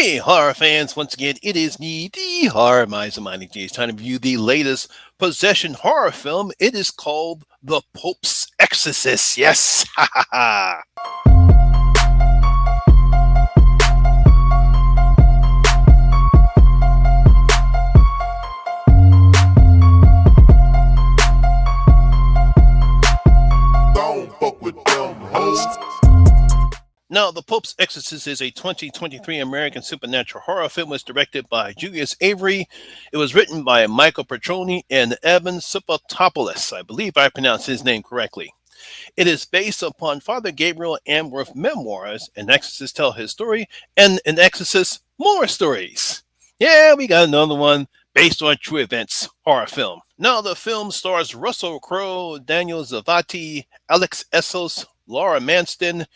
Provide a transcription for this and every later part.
Hey, horror fans! Once again, it is me, the Horror Miser Mining G. It's time to review the latest possession horror film. It is called The Pope's Exorcist. Yes! Ha ha ha! Don't fuck with them hoes. Now, The Pope's Exorcist is a 2023 American supernatural horror film. It was directed by Julius Avery. It was written by Michael Petroni and Evan Sipatopoulos. I believe I pronounced his name correctly. It is based upon Father Gabriel Amworth's memoirs, An Exorcist Tell His Story, and An Exorcist More Stories. Yeah, we got another one based on true events horror film. Now, the film stars Russell Crowe, Daniel Zavati, Alex Essos, Laura Manston,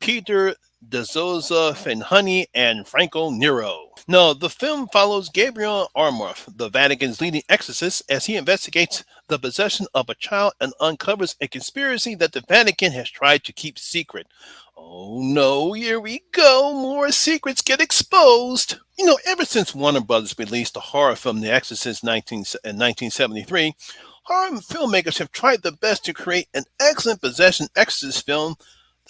Peter DeZoza Finhoney, and Franco Nero. Now, the film follows Gabriel Amworth, the Vatican's leading exorcist, as he investigates the possession of a child and uncovers a conspiracy that the Vatican has tried to keep secret. Oh no, here we go. More secrets get exposed. Ever since Warner Brothers released the horror film The Exorcist in 1973, horror filmmakers have tried their best to create an excellent possession exorcist film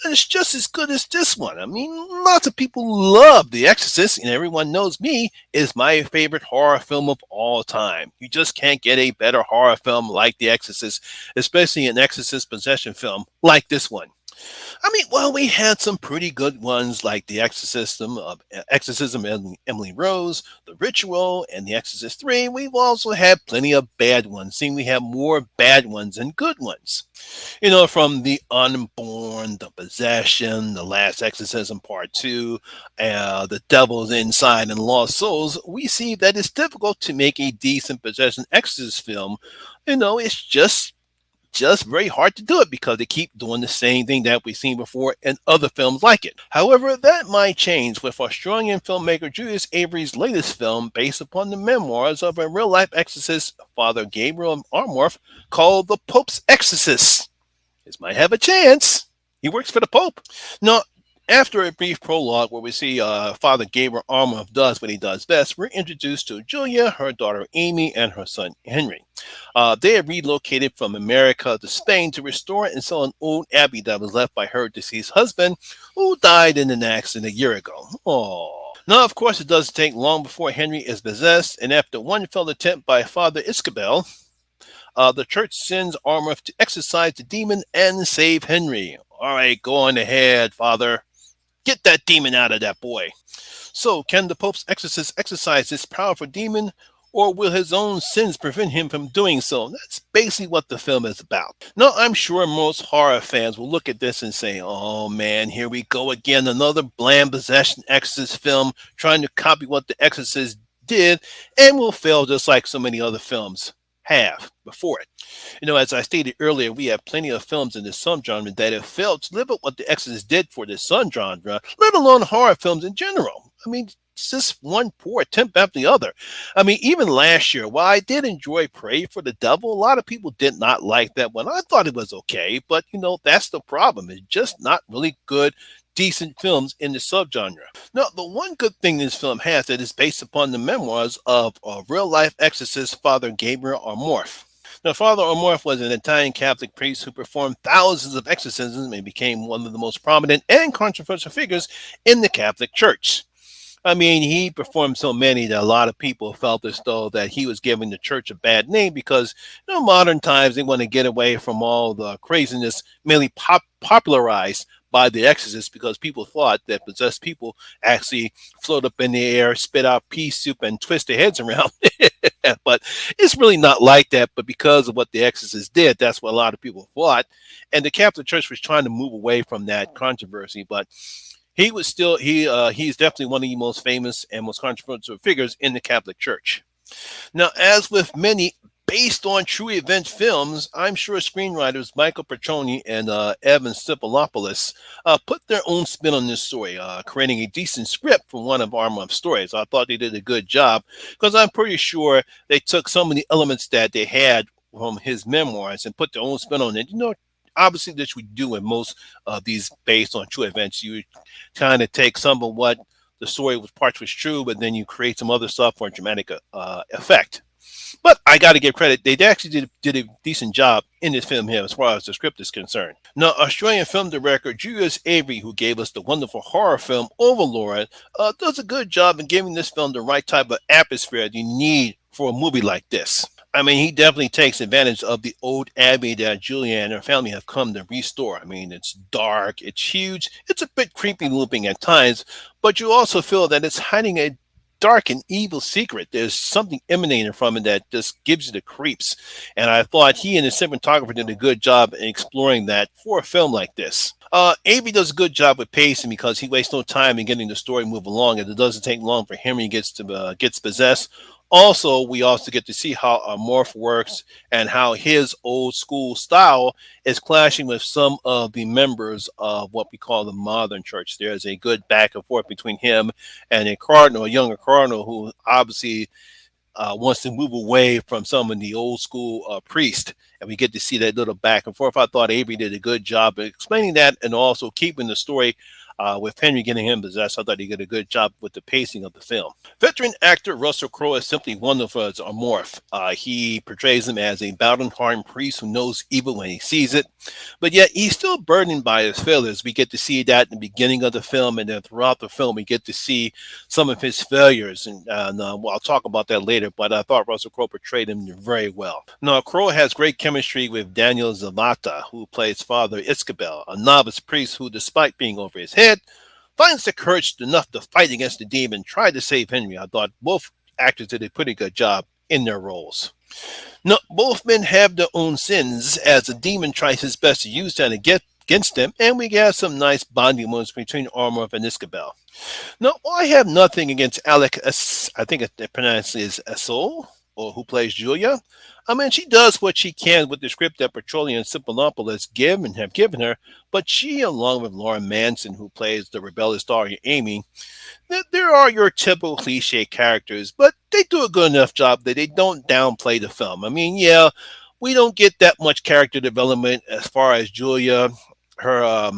that is just as good as this one. I mean, lots of people love The Exorcist, and everyone knows me is my favorite horror film of all time. You just can't get a better horror film like The Exorcist, especially an Exorcist possession film like this one. We had some pretty good ones like The Exorcism and Emily Rose, The Ritual, and The Exorcist 3. We've also had plenty of bad ones. Seeing we have more bad ones than good ones. From The Unborn, The Possession, The Last Exorcism Part 2, The Devil's Inside, and Lost Souls, we see that it's difficult to make a decent possession exorcist film. It's just very hard to do it because they keep doing the same thing that we've seen before in other films like it. However, that might change with Australian filmmaker Julius Avery's latest film based upon the memoirs of a real-life exorcist, Father Gabriel Amworth, called The Pope's Exorcist. This might have a chance. He works for the Pope. Now, after a brief prologue where we see Father Gabriel Amworth does what he does best, we're introduced to Julia, her daughter Amy, and her son Henry. They have relocated from America to Spain to restore and sell an old abbey that was left by her deceased husband, who died in an accident a year ago. Aww. Now, of course, it doesn't take long before Henry is possessed, and after one failed attempt by Father Iscabel, the church sends Amworth to exorcise the demon and save Henry. All right, go on ahead, Father. Get that demon out of that boy. So, can the Pope's exorcist exorcise this powerful demon, or will his own sins prevent him from doing so? That's basically what the film is about. Now, I'm sure most horror fans will look at this and say, oh man, here we go again, another bland possession exorcist film trying to copy what The Exorcist did, and will fail just like so many other films have before it. As I stated earlier, we have plenty of films in this subgenre that have failed to live up what The Exorcist did for this subgenre, let alone horror films in general. It's just one poor attempt after the other. Even last year, while I did enjoy Pray for the Devil, a lot of people did not like that one. I thought it was okay, but that's the problem. It's just not really good, decent films in the subgenre. Now, the one good thing this film has that is based upon the memoirs of a real-life exorcist, Father Gabriel Amworth. Now, Father Amworth was an Italian Catholic priest who performed thousands of exorcisms and became one of the most prominent and controversial figures in the Catholic Church. He performed so many that a lot of people felt as though that he was giving the church a bad name because, modern times they want to get away from all the craziness mainly popularized by The Exorcist because people thought that possessed people actually float up in the air, spit out pea soup, and twist their heads around. But it's really not like that. But because of what The Exorcist did, that's what a lot of people thought. And the Catholic Church was trying to move away from that controversy. But he was still, he's definitely one of the most famous and most controversial figures in the Catholic Church. Now, as with many based on true event films, I'm sure screenwriters Michael Petroni and Evan Sipolopoulos put their own spin on this story, creating a decent script for one of Amworth's stories. I thought they did a good job because I'm pretty sure they took some of the elements that they had from his memoirs and put their own spin on it. Obviously, this we do in most of these based on true events. You kind of take some of what the story was parts was true, but then you create some other stuff for a dramatic effect. But I got to give credit; they actually did a decent job in this film here, as far as the script is concerned. Now, Australian film director Julius Avery, who gave us the wonderful horror film Overlord, does a good job in giving this film the right type of atmosphere you need for a movie like this. I mean, he definitely takes advantage of the old abbey that Julia and her family have come to restore. I mean, it's dark, it's huge, it's a bit creepy looking at times, but you also feel that it's hiding a dark and evil secret. There's something emanating from it that just gives you the creeps. And I thought he and the cinematographer did a good job in exploring that for a film like this. Avery does a good job with pacing because he wastes no time in getting the story move along, and it doesn't take long for Henry gets possessed. Also, we also get to see how a morph works and how his old school style is clashing with some of the members of what we call the modern church. There's a good back and forth between him and a cardinal, a younger cardinal, who obviously wants to move away from some of the old school priest. And we get to see that little back and forth. I thought Avery did a good job of explaining that and also keeping the story with Henry getting him possessed. I thought he did a good job with the pacing of the film. Veteran actor Russell Crowe is simply wonderful as a morph. He portrays him as a battle-hardened priest who knows evil when he sees it, but yet he's still burdened by his failures. We get to see that in the beginning of the film, and then throughout the film, we get to see some of his failures. Well, I'll talk about that later, but I thought Russell Crowe portrayed him very well. Now, Crowe has great chemistry with Daniel Zavata, who plays Father Iscabel, a novice priest who, despite being over his head, finds the courage enough to fight against the demon, try to save Henry. I thought both actors did a pretty good job in their roles. Now, both men have their own sins, as the demon tries his best to use that against them, and we get some nice bonding moments between Ormov and Iscabel. Now, I have nothing against Alec, I think it pronounced is Asol, or who plays Julia. I mean, she does what she can with the script that Petroli and Simplonopoulos have given her, but she, along with Lauren Manson, who plays the rebellious daughter Amy, there are your typical cliche characters, but they do a good enough job that they don't downplay the film. I mean, yeah, we don't get that much character development as far as Julia, her,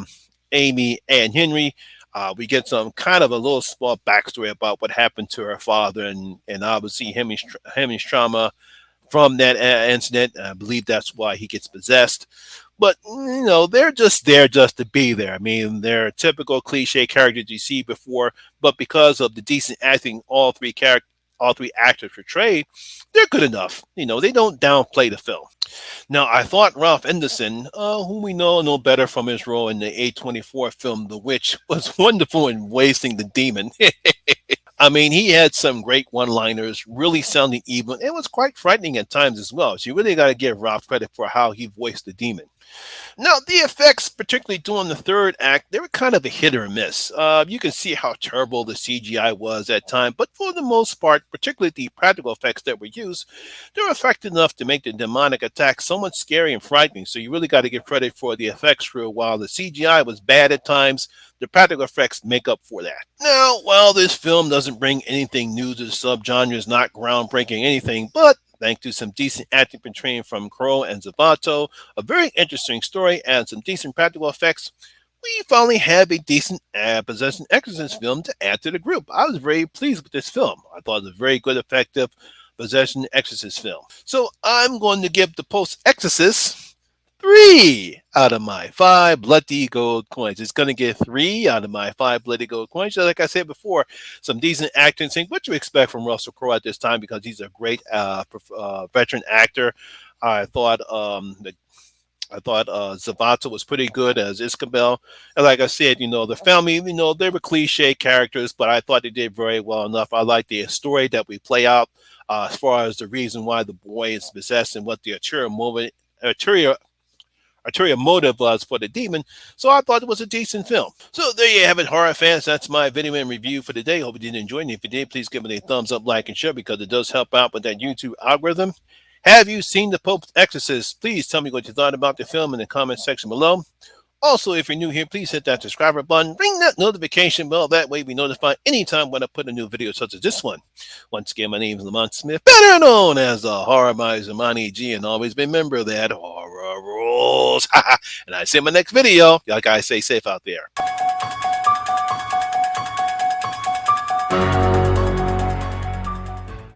Amy, and Henry. We get some kind of a little small backstory about what happened to her father, and obviously Hemi's trauma from that incident. I believe that's why he gets possessed. But they're just there just to be there. I mean, they're typical cliche characters you see before, but because of the decent acting all three actors portrayed, they're good enough. They don't downplay the film. Now, I thought Ralph Anderson, whom we know no better from his role in the A24 film The Witch, was wonderful in wasting the demon. I mean, he had some great one-liners, really sounding evil. It was quite frightening at times as well. So you really got to give Ralph credit for how he voiced the demon. Now, the effects, particularly during the third act, they were kind of a hit or miss. You can see how terrible the CGI was at times, but for the most part, particularly the practical effects that were used, they were effective enough to make the demonic attack somewhat scary and frightening. So you really got to give credit for the effects crew. While the CGI was bad at times, the practical effects make up for that. Now, while this film doesn't bring anything new to the subgenre, it's not groundbreaking anything, but thanks to some decent acting portraying from Crowe and Zavato, a very interesting story, and some decent practical effects, we finally have a decent possession exorcist film to add to the group. I was very pleased with this film. I thought it was a very good, effective possession exorcist film. So I'm going to give The Post Exorcist 3 out of my 5 bloody gold coins. It's going to get 3 out of my 5 bloody gold coins. So like I said before, some decent acting. Saying what you expect from Russell Crowe at this time, because he's a great veteran actor. I thought Zavato was pretty good as Isabel. And like I said, the family, they were cliche characters, but I thought they did very well enough. I like the story that we play out as far as the reason why the boy is possessed and what the ulterior motive was for the demon. So I thought it was a decent film. So there you have it, horror fans. That's my video and review for today. Hope you did enjoy it. And if you did, please give it a thumbs up, like, and share, because it does help out with that YouTube algorithm. Have you seen The Pope's Exorcist? Please tell me what you thought about the film in the comment section below. Also, if you're new here, please hit that subscriber button. Ring that notification bell. That way we notify anytime when I put a new video such as this one. Once again, my name is Lamont Smith, better known as the Horror Miser Monty G, and always remember that horror rules. And I see you in my next video. Y'all guys stay safe out there.